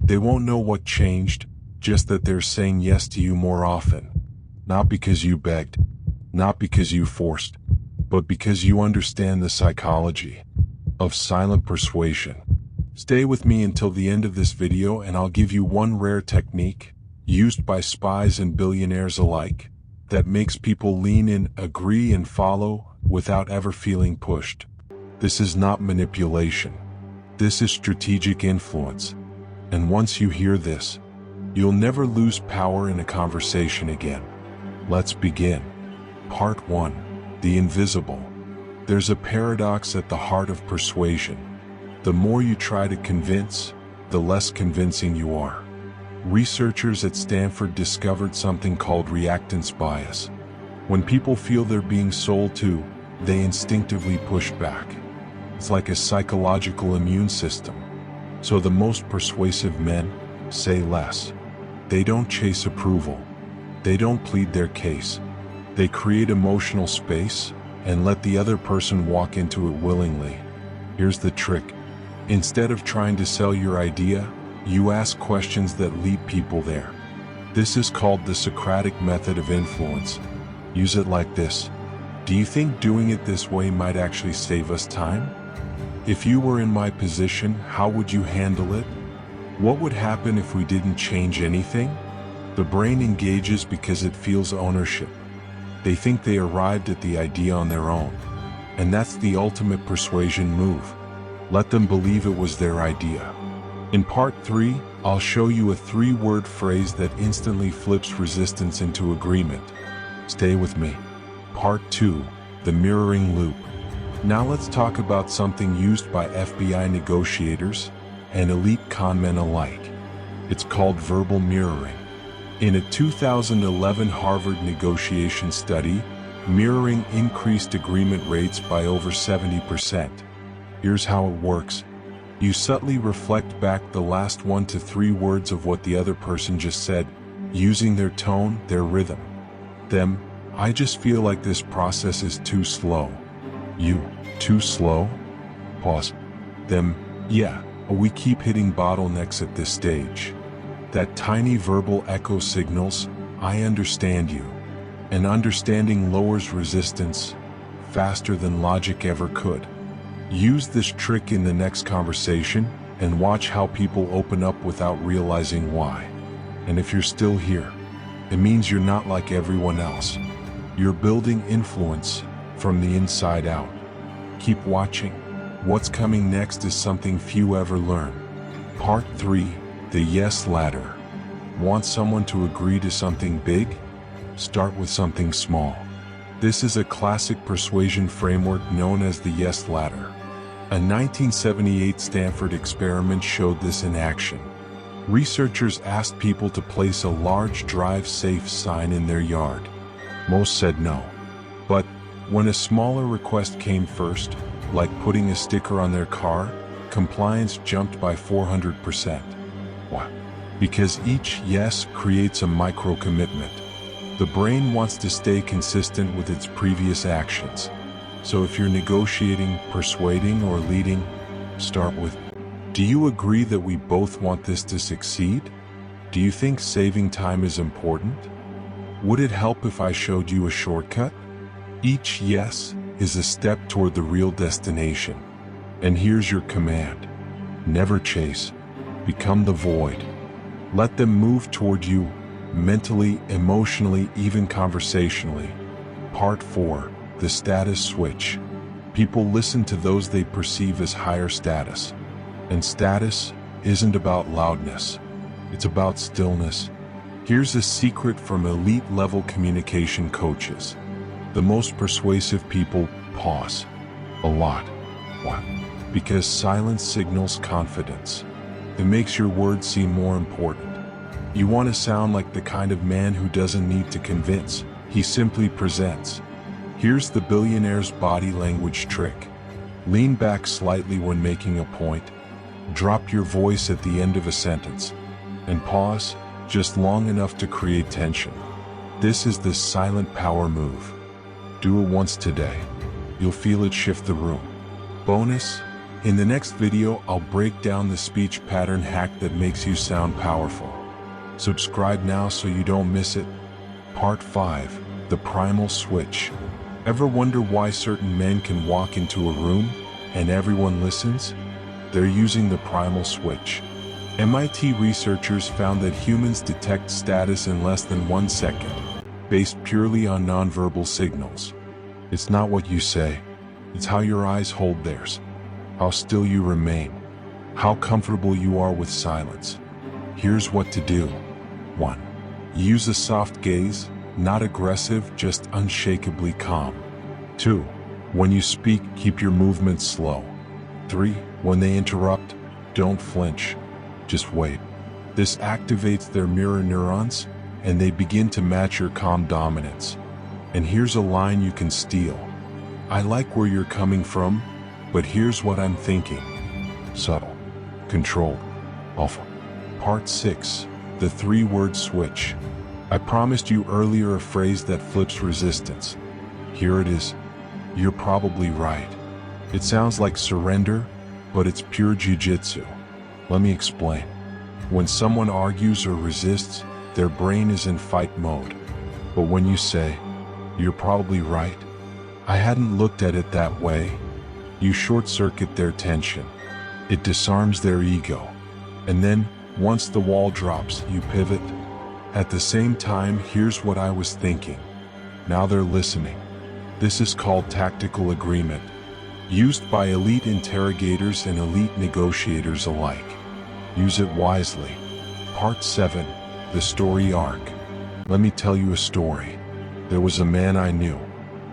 They won't know what changed, just that they're saying yes to you more often. Not because you begged, not because you forced, but because you understand the psychology of silent persuasion. Stay with me until the end of this video and I'll give you one rare technique, used by spies and billionaires alike, that makes people lean in, agree and follow, without ever feeling pushed. This is not manipulation. This is strategic influence. And once you hear this, you'll never lose power in a conversation again. Let's begin. Part 1. The Invisible. There's a paradox at the heart of persuasion. The more you try to convince, the less convincing you are. Researchers at Stanford discovered something called reactance bias. When people feel they're being sold to, they instinctively push back. It's like a psychological immune system. So the most persuasive men say less. They don't chase approval. They don't plead their case. They create emotional space and let the other person walk into it willingly. Here's the trick. Instead of trying to sell your idea, you ask questions that lead people there. This is called the Socratic method of influence. Use it like this. Do you think doing it this way might actually save us time? If you were in my position, how would you handle it? What would happen if we didn't change anything? The brain engages because it feels ownership. They think they arrived at the idea on their own. And that's the ultimate persuasion move. Let them believe it was their idea. In part 3, I'll show you a 3-word phrase that instantly flips resistance into agreement. Stay with me. Part 2, the mirroring loop. Now let's talk about something used by FBI negotiators and elite conmen alike. It's called verbal mirroring. In a 2011 Harvard negotiation study, mirroring increased agreement rates by over 70%. Here's how it works. You subtly reflect back the last 1 to 3 words of what the other person just said, using their tone, their rhythm. Them, I just feel like this process is too slow. You, too slow? Pause. Them, yeah, we keep hitting bottlenecks at this stage. That tiny verbal echo signals, I understand you. And understanding lowers resistance faster than logic ever could. Use this trick in the next conversation and watch how people open up without realizing why. And if you're still here, it means you're not like everyone else. You're building influence from the inside out. Keep watching. What's coming next is something few ever learn. Part 3, the yes ladder. Want someone to agree to something big? Start with something small. This is a classic persuasion framework known as the yes ladder. A 1978 Stanford experiment showed this in action. Researchers asked people to place a large drive safe sign in their yard. Most said no. But when a smaller request came first, like putting a sticker on their car, compliance jumped by 400%. Why? Because each yes creates a micro-commitment. The brain wants to stay consistent with its previous actions. So if you're negotiating, persuading, or leading, start with, do you agree that we both want this to succeed? Do you think saving time is important? Would it help if I showed you a shortcut? Each yes is a step toward the real destination. And here's your command. Never chase. Become the void. Let them move toward you, mentally, emotionally, even conversationally. Part 4. The status switch. People listen to those they perceive as higher status. And status isn't about loudness. It's about stillness. Here's a secret from elite-level communication coaches. The most persuasive people pause. A lot. Why? Because silence signals confidence. It makes your words seem more important. You want to sound like the kind of man who doesn't need to convince. He simply presents. Here's the billionaire's body language trick. Lean back slightly when making a point. Drop your voice at the end of a sentence. And pause, just long enough to create tension. This is the silent power move. Do it once today. You'll feel it shift the room. Bonus, In the next video, I'll break down the speech pattern hack that makes you sound powerful. Subscribe now so you don't miss it. Part 5. The Primal Switch. Ever wonder why certain men can walk into a room and everyone listens? They're using the Primal Switch. MIT researchers found that humans detect status in less than 1 second, based purely on nonverbal signals. It's not what you say, it's how your eyes hold theirs, how still you remain, how comfortable you are with silence. Here's what to do. 1. Use a soft gaze, not aggressive, just unshakably calm. 2. When you speak, keep your movements slow. 3. When they interrupt, don't flinch. Just wait. This activates their mirror neurons, and they begin to match your calm dominance. And here's a line you can steal. I like where you're coming from, but here's what I'm thinking. Subtle. Controlled. Awful. Part 6. The 3-word switch. I promised you earlier a phrase that flips resistance. Here it is. You're probably right. It sounds like surrender, but it's pure jiu-jitsu. Let me explain. When someone argues or resists, their brain is in fight mode. But when you say, "You're probably right," I hadn't looked at it that way, you short-circuit their tension. It disarms their ego. And then, once the wall drops, you pivot. At the same time, here's what I was thinking. Now they're listening. This is called tactical agreement, used by elite interrogators and elite negotiators alike. Use it wisely. Part 7. The story arc. Let me tell you a story. There was a man I knew.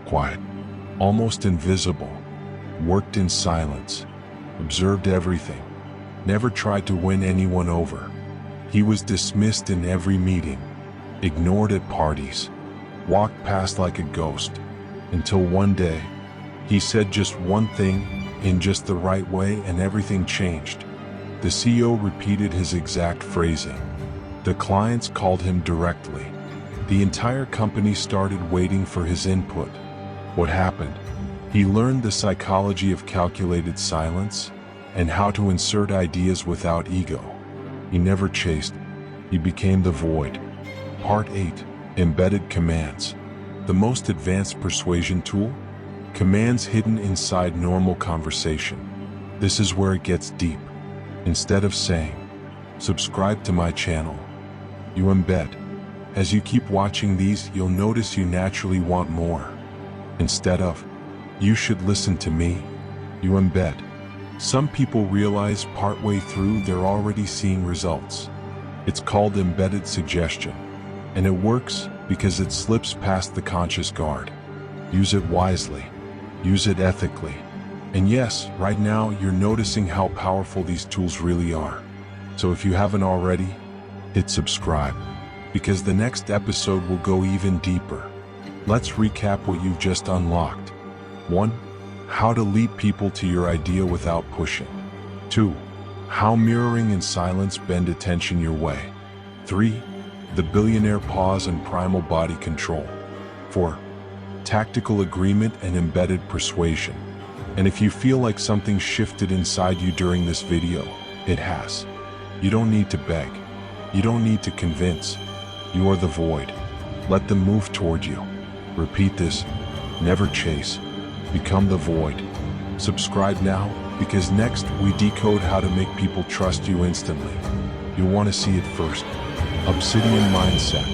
Quiet. Almost invisible. Worked in silence. Observed everything. Never tried to win anyone over. He was dismissed in every meeting. Ignored at parties. Walked past like a ghost. Until one day, he said just one thing, in just the right way, and everything changed. The CEO repeated his exact phrasing. The clients called him directly. The entire company started waiting for his input. What happened? He learned the psychology of calculated silence and how to insert ideas without ego. He never chased. He became the void. Part 8. Embedded commands. The most advanced persuasion tool? Commands hidden inside normal conversation. This is where it gets deep. Instead of saying, "Subscribe to my channel," you embed. As you keep watching these, you'll notice you naturally want more. Instead of, "You should listen to me," you embed. Some people realize partway through they're already seeing results. It's called embedded suggestion. And it works because it slips past the conscious guard. Use it wisely. Use it ethically. And yes, right now you're noticing how powerful these tools really are. So if you haven't already, hit subscribe, because the next episode will go even deeper. Let's recap what you've just unlocked. 1. How to lead people to your idea without pushing. 2. How mirroring and silence bend attention your way. 3. The billionaire pause and primal body control. 4. Tactical agreement and embedded persuasion. And if you feel like something shifted inside you during this video, it has. You don't need to beg. You don't need to convince. You are the void. Let them move toward you. Repeat this. Never chase. Become the void. Subscribe now, because next we decode how to make people trust you instantly. You'll want to see it first. Obsidian Mindset.